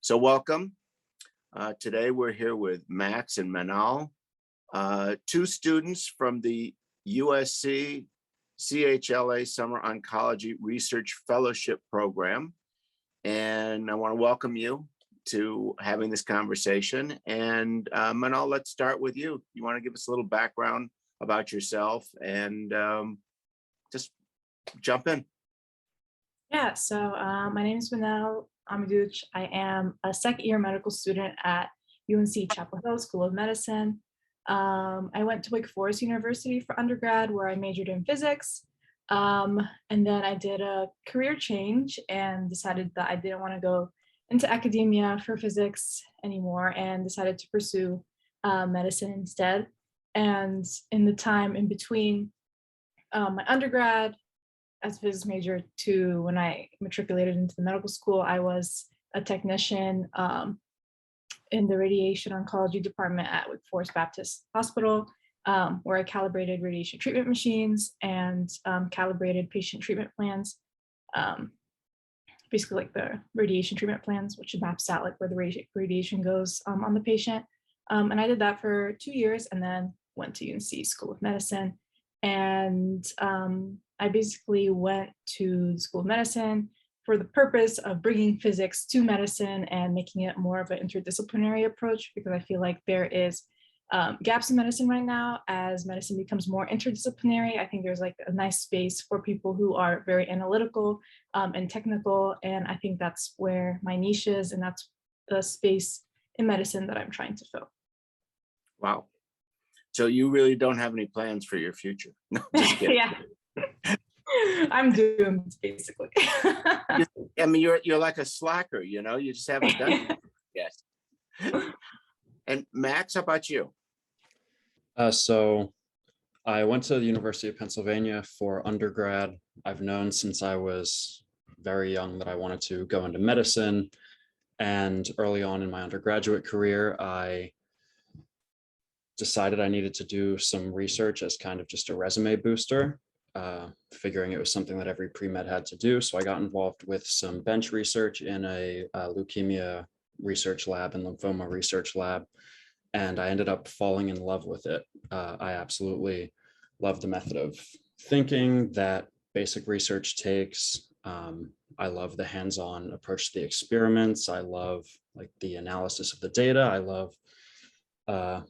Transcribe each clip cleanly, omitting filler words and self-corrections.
So welcome. Today we're here with Max and Manal, two students from the USC CHLA Summer Oncology Research Fellowship Program. And I want to welcome you to having this conversation. And Manal, let's start with you. You want to give us a little background about yourself and just jump in. Yeah, so my name is Manal Ahmidouch. I am a second-year medical student at UNC Chapel Hill School of Medicine. I went to Wake Forest University for undergrad, where I majored in physics. And then I did a career change and decided that I didn't want to go into academia for physics anymore and decided to pursue medicine instead. And in the time in between my undergrad as a physics major to when I matriculated into the medical school, I was a technician in the radiation oncology department at Wake Forest Baptist Hospital, where I calibrated radiation treatment machines and calibrated patient treatment plans. Basically like the radiation treatment plans, which maps out like where the radiation goes on the patient. And I did that for 2 years and then went to UNC School of Medicine. And I basically went to the School of Medicine for the purpose of bringing physics to medicine and making it more of an interdisciplinary approach, because I feel like there is gaps in medicine right now. As medicine becomes more interdisciplinary, I think there's like a nice space for people who are very analytical and technical. And I think that's where my niche is, and that's the space in medicine that I'm trying to fill. Wow. So you really don't have any plans for your future? No, just kidding. Yeah. I'm doomed, basically. I mean, you're like a slacker, you know, you just haven't done it. Yes. And Max, how about you? So I went to the University of Pennsylvania for undergrad. I've known since I was very young that I wanted to go into medicine. And early on in my undergraduate career, I decided I needed to do some research as kind of just a resume booster, figuring it was something that every pre-med had to do. So I got involved with some bench research in a leukemia research lab and lymphoma research lab. And I ended up falling in love with it. I absolutely love the method of thinking that basic research takes. I love the hands-on approach to the experiments. I love like the analysis of the data. I love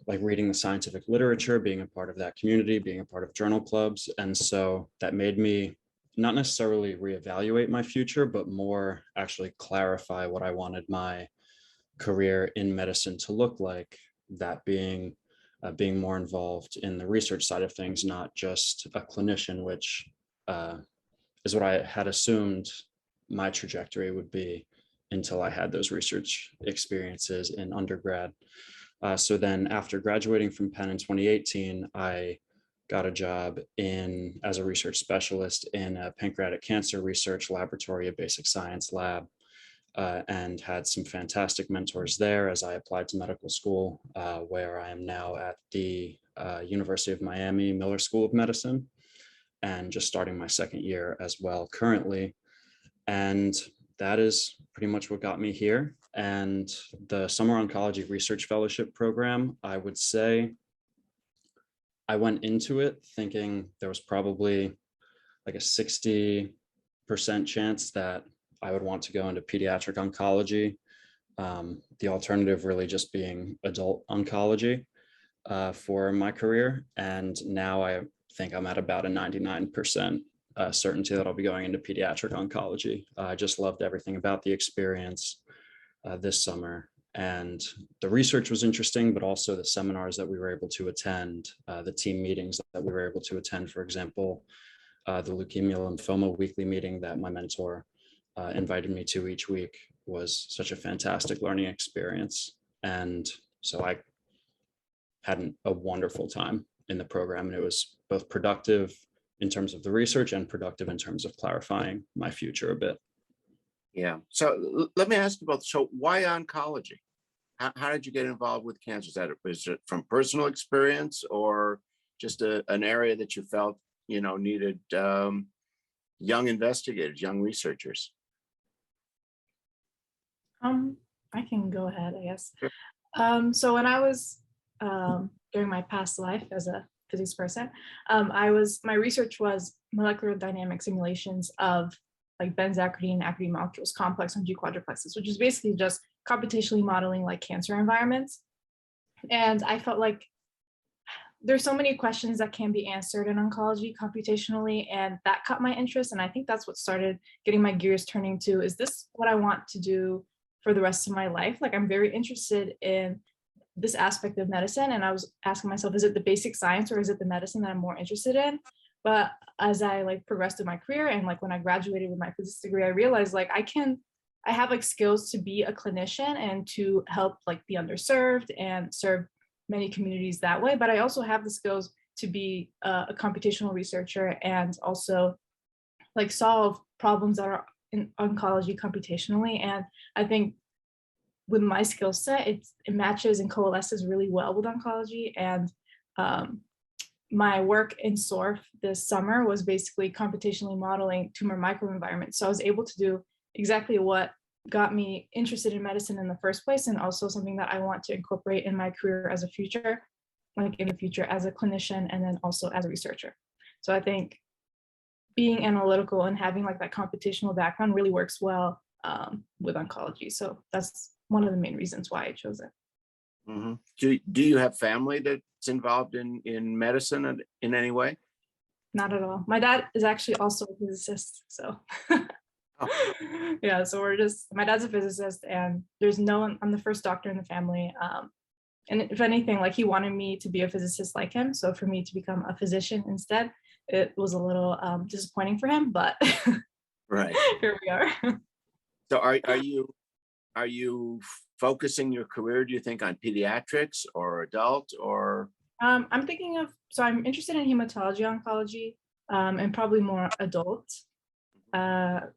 like reading the scientific literature, being a part of that community, being a part of journal clubs. And so that made me not necessarily reevaluate my future, but more actually clarify what I wanted my career in medicine to look like, that being being more involved in the research side of things, not just a clinician, which is what I had assumed my trajectory would be until I had those research experiences in undergrad. So then after graduating from Penn in 2018, I got a job as a research specialist in a pancreatic cancer research laboratory, a basic science lab, and had some fantastic mentors there as I applied to medical school, where I am now at the University of Miami Miller School of Medicine, and just starting my second year as well currently. And that is pretty much what got me here. And the Summer Oncology Research Fellowship Program, I would say I went into it thinking there was probably like a 60% chance that I would want to go into pediatric oncology. The alternative really just being adult oncology for my career. And now I think I'm at about a 99% certainty that I'll be going into pediatric oncology. I just loved everything about the experience this summer. And the research was interesting, but also the seminars that we were able to attend, the team meetings that we were able to attend, for example, the leukemia lymphoma weekly meeting that my mentor invited me to each week was such a fantastic learning experience. And so I had a wonderful time in the program, and it was both productive in terms of the research and productive in terms of clarifying my future a bit. Yeah. So let me ask you about, so why oncology? How did you get involved with cancer? Was it from personal experience or just an area that you felt, you know, needed young investigators, young researchers? I can go ahead, I guess. Sure. So when I was during my past life as a physics person, my research was molecular dynamic simulations of like benzacridine and acridine molecules, complex and G quadruplexes, which is basically just computationally modeling like cancer environments. And I felt like there's so many questions that can be answered in oncology computationally, and that caught my interest. And I think that's what started getting my gears turning to, is this what I want to do for the rest of my life? Like, I'm very interested in this aspect of medicine, and I was asking myself, is it the basic science or is it the medicine that I'm more interested in? But as I like progressed in my career, and like when I graduated with my physics degree, I realized like I have like skills to be a clinician and to help like the underserved and serve many communities that way. But I also have the skills to be a computational researcher and also like solve problems that are in oncology computationally. And I think with my skill set, it matches and coalesces really well with oncology. And my work in SORF this summer was basically computationally modeling tumor microenvironments. So I was able to do exactly what got me interested in medicine in the first place, and also something that I want to incorporate in my career as a future, like in the future as a clinician and then also as a researcher. So I think being analytical and having like that computational background really works well with oncology. So that's one of the main reasons why I chose it. Mhm. Do you have family that's involved in medicine in any way? Not at all. My dad is actually also a physicist, so Oh. yeah. So my dad's a physicist, and there's no one. I'm the first doctor in the family. And if anything, like he wanted me to be a physicist like him. So for me to become a physician instead, it was a little disappointing for him, but Right. here we are. So are you focusing your career, do you think, on pediatrics or adult or? I'm thinking of, so I'm interested in hematology oncology and probably more adult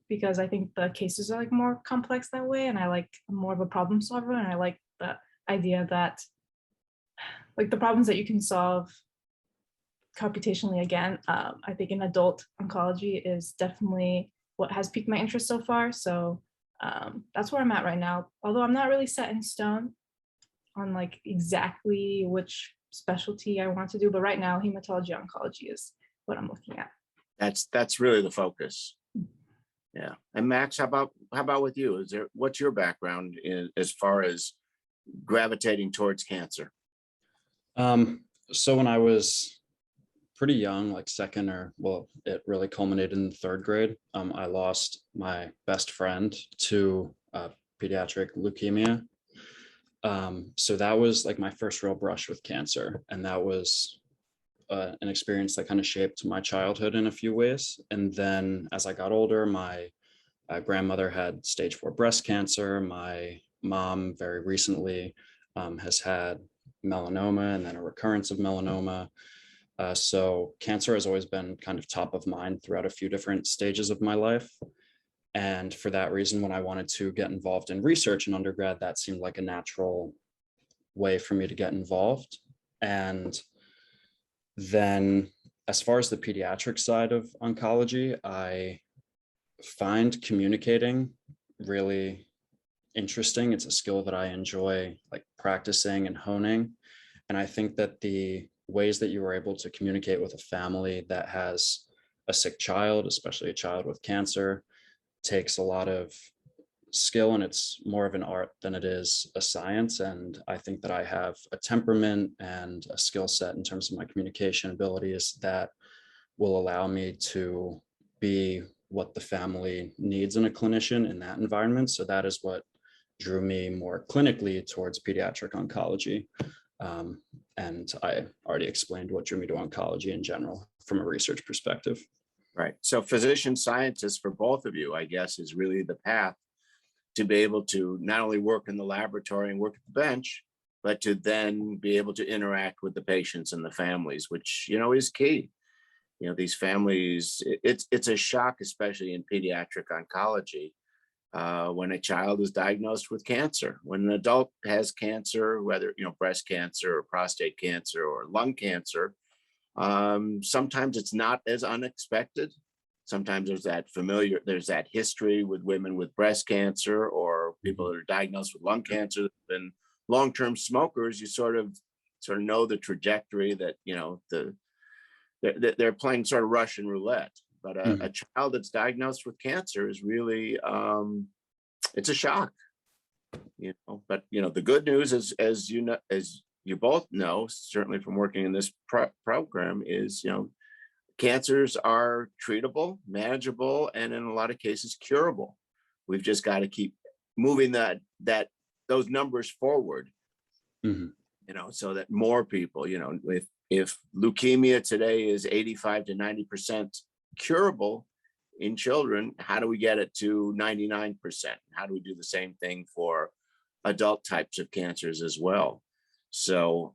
because I think the cases are like more complex that way. And I'm more of a problem solver. And I like the idea that like the problems that you can solve computationally again, I think in adult oncology is definitely what has piqued my interest so far. So that's where I'm at right now. Although I'm not really set in stone on like exactly which specialty I want to do, but right now hematology oncology is what I'm looking at. That's really the focus. Yeah. And Max, how about with you? What's your background as far as gravitating towards cancer? So when I was pretty young, like it really culminated in third grade. I lost my best friend to pediatric leukemia. So that was like my first real brush with cancer. And that was an experience that kind of shaped my childhood in a few ways. And then as I got older, my grandmother had stage 4 breast cancer. My mom very recently has had melanoma and then a recurrence of melanoma. So cancer has always been kind of top of mind throughout a few different stages of my life. And for that reason, when I wanted to get involved in research in undergrad, that seemed like a natural way for me to get involved. And then as far as the pediatric side of oncology, I find communicating really interesting. It's a skill that I enjoy like practicing and honing. And I think that the ways that you were able to communicate with a family that has a sick child, especially a child with cancer, takes a lot of skill, and it's more of an art than it is a science. And I think that I have a temperament and a skill set in terms of my communication abilities that will allow me to be what the family needs in a clinician in that environment. So that is what drew me more clinically towards pediatric oncology. And I already explained what drew me to oncology in general from a research perspective. Right. So physician scientist for both of you, I guess, is really the path to be able to not only work in the laboratory and work at the bench, but to then be able to interact with the patients and the families, which, is key. These families, it's a shock, especially in pediatric oncology, when a child is diagnosed with cancer. When an adult has cancer, whether, breast cancer or prostate cancer or lung cancer, sometimes it's not as unexpected. Sometimes there's that history with women with breast cancer or people that are diagnosed with lung cancer and long-term smokers, you sort of know the trajectory that, you know, they're playing sort of Russian roulette. But a child that's diagnosed with cancer is really, it's a shock, you know. But, you know, the good news is, as you know, as you both know, certainly from working in this program, is, you know, cancers are treatable, manageable, and in a lot of cases curable. We've just got to keep moving those numbers forward, you know, so that more people, you know, if leukemia today is 85 to 90% curable in children, how do we get it to 99%? How do we do the same thing for adult types of cancers as well? So,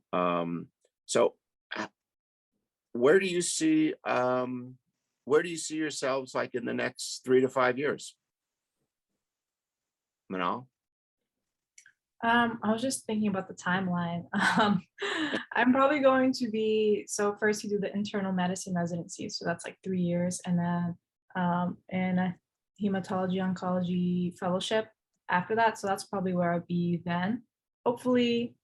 where do you see yourselves like in the next 3 to 5 years? Manal? I was just thinking about the timeline. I'm probably going to be, so first you do the internal medicine residency, so that's like 3 years, and then in a hematology oncology fellowship after that. So that's probably where I'll be then. Hopefully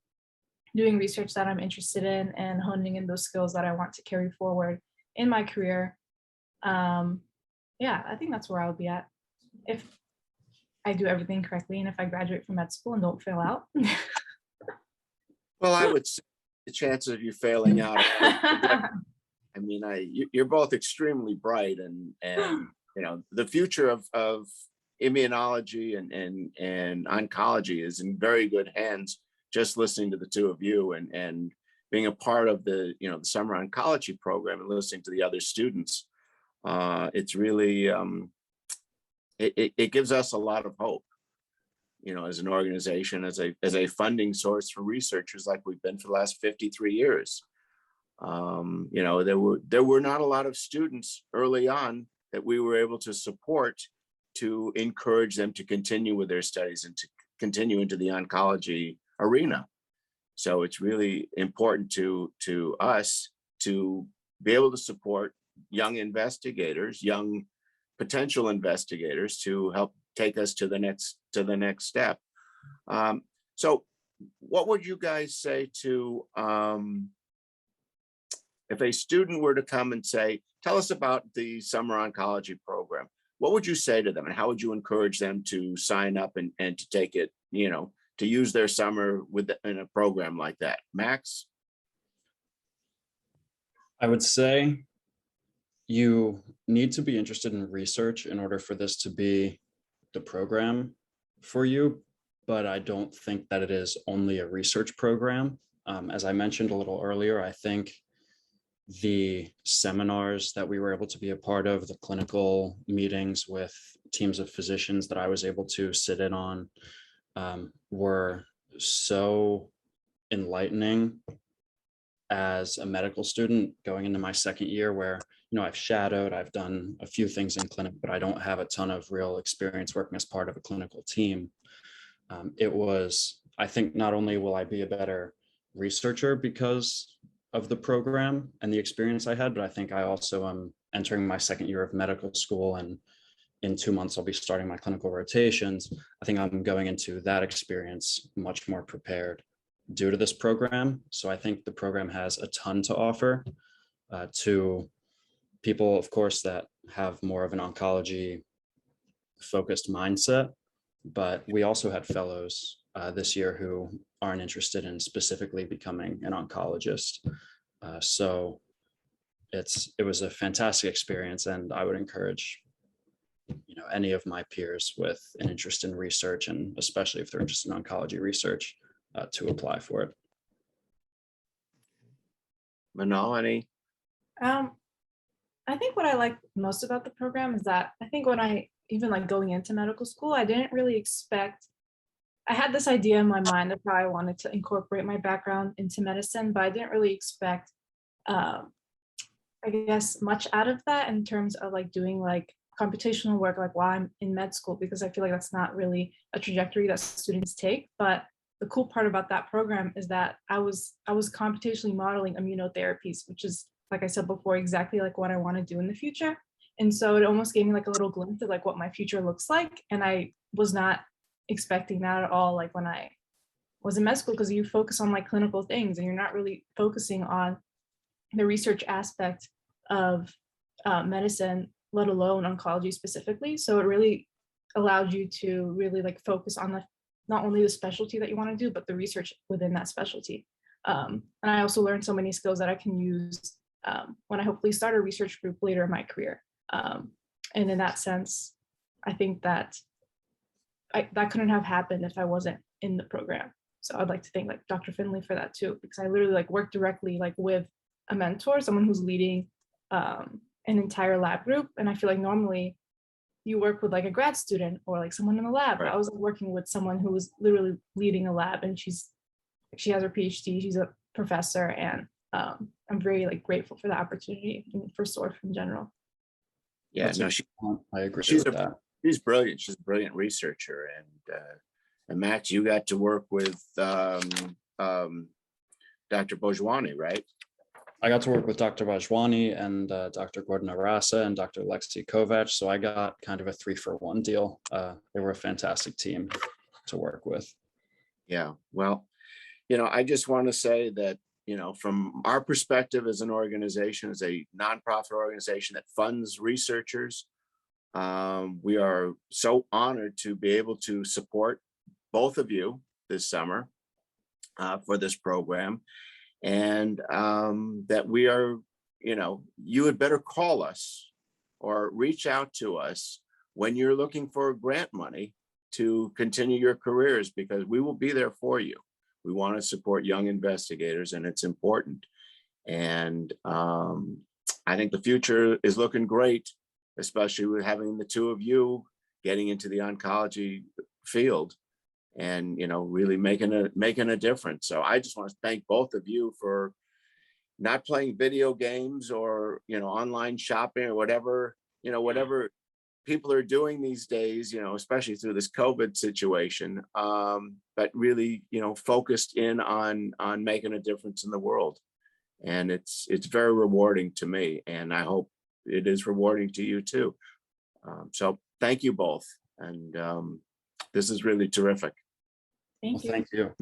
doing research that I'm interested in and honing in those skills that I want to carry forward in my career. Yeah, I think that's where I'll be at if I do everything correctly and if I graduate from med school and don't fail out. Well, I would say the chances of you failing out, I mean, you're both extremely bright, and you know, the future of immunology and oncology is in very good hands. Just listening to the two of you and being a part of the, you know, the summer oncology program and listening to the other students, it's really it gives us a lot of hope, you know, as an organization, as a funding source for researchers like we've been for the last 53 years. You know, there were not a lot of students early on that we were able to support to encourage them to continue with their studies and to continue into the oncology arena. So it's really important to us to be able to support young investigators, young potential investigators, to help take us to the next step. So what would you guys say to if a student were to come and say, tell us about the summer oncology program? What would you say to them, and how would you encourage them to sign up and to take it, you know, to use their summer in a program like that? Max? I would say you need to be interested in research in order for this to be the program for you, but I don't think that it is only a research program. As I mentioned a little earlier, I think the seminars that we were able to be a part of, the clinical meetings with teams of physicians that I was able to sit in on, were so enlightening as a medical student going into my second year, where, you know, I've shadowed, I've done a few things in clinic, but I don't have a ton of real experience working as part of a clinical team. It was, I think, not only will I be a better researcher because of the program and the experience I had, but I think I also am entering my second year of medical school, and in 2 months I'll be starting my clinical rotations. I think I'm going into that experience much more prepared due to this program. So I think the program has a ton to offer to people, of course, that have more of an oncology focused mindset, but we also had fellows this year who aren't interested in specifically becoming an oncologist. So it was a fantastic experience, and I would encourage, you know, any of my peers with an interest in research, and especially if they're interested in oncology research, to apply for it. Manal, any? I think what I like most about the program is that I think when I even like going into medical school, I didn't really expect, I had this idea in my mind of how I wanted to incorporate my background into medicine, but I didn't really expect, I guess, much out of that in terms of like doing like computational work like while I'm in med school, because I feel like that's not really a trajectory that students take. But the cool part about that program is that I was computationally modeling immunotherapies, which is, like I said before, exactly like what I want to do in the future. And so it almost gave me like a little glimpse of like what my future looks like. And I was not expecting that at all, like when I was in med school, because you focus on like clinical things and you're not really focusing on the research aspect of medicine, let alone oncology specifically. So it really allowed you to really like focus on the not only the specialty that you want to do, but the research within that specialty. And I also learned so many skills that I can use when I hopefully start a research group later in my career. And in that sense, I think that that couldn't have happened if I wasn't in the program. So I'd like to thank like Dr. Finley for that too, because I literally like worked directly like with a mentor, someone who's leading an entire lab group. And I feel like normally you work with like a grad student or like someone in the lab. Right. I was working with someone who was literally leading a lab, and she has her PhD, she's a professor, and I'm very like grateful for the opportunity and for SORF in general. Yeah, That's no, I agree she's with that. she's brilliant. She's a brilliant researcher. And Max, you got to work with Dr. Bhojwani, right? I got to work with Dr. Bhojwani and Dr. Gordon Arasa and Dr. Lexi Kovac. So I got kind of a 3-for-1 deal. They were a fantastic team to work with. Yeah, well, I just want to say that, from our perspective as an organization, as a nonprofit organization that funds researchers, we are so honored to be able to support both of you this summer for this program. And that we are, you had better call us or reach out to us when you're looking for grant money to continue your careers, because we will be there for you. We want to support young investigators, and it's important. And I think the future is looking great, especially with having the two of you getting into the oncology field and really making a difference. So I just want to thank both of you for not playing video games or online shopping or whatever people are doing these days, especially through this COVID situation, but really focused in on making a difference in the world. And it's very rewarding to me, and I hope it is rewarding to you too. So thank you both, and this is really terrific. Thank you. Thank you.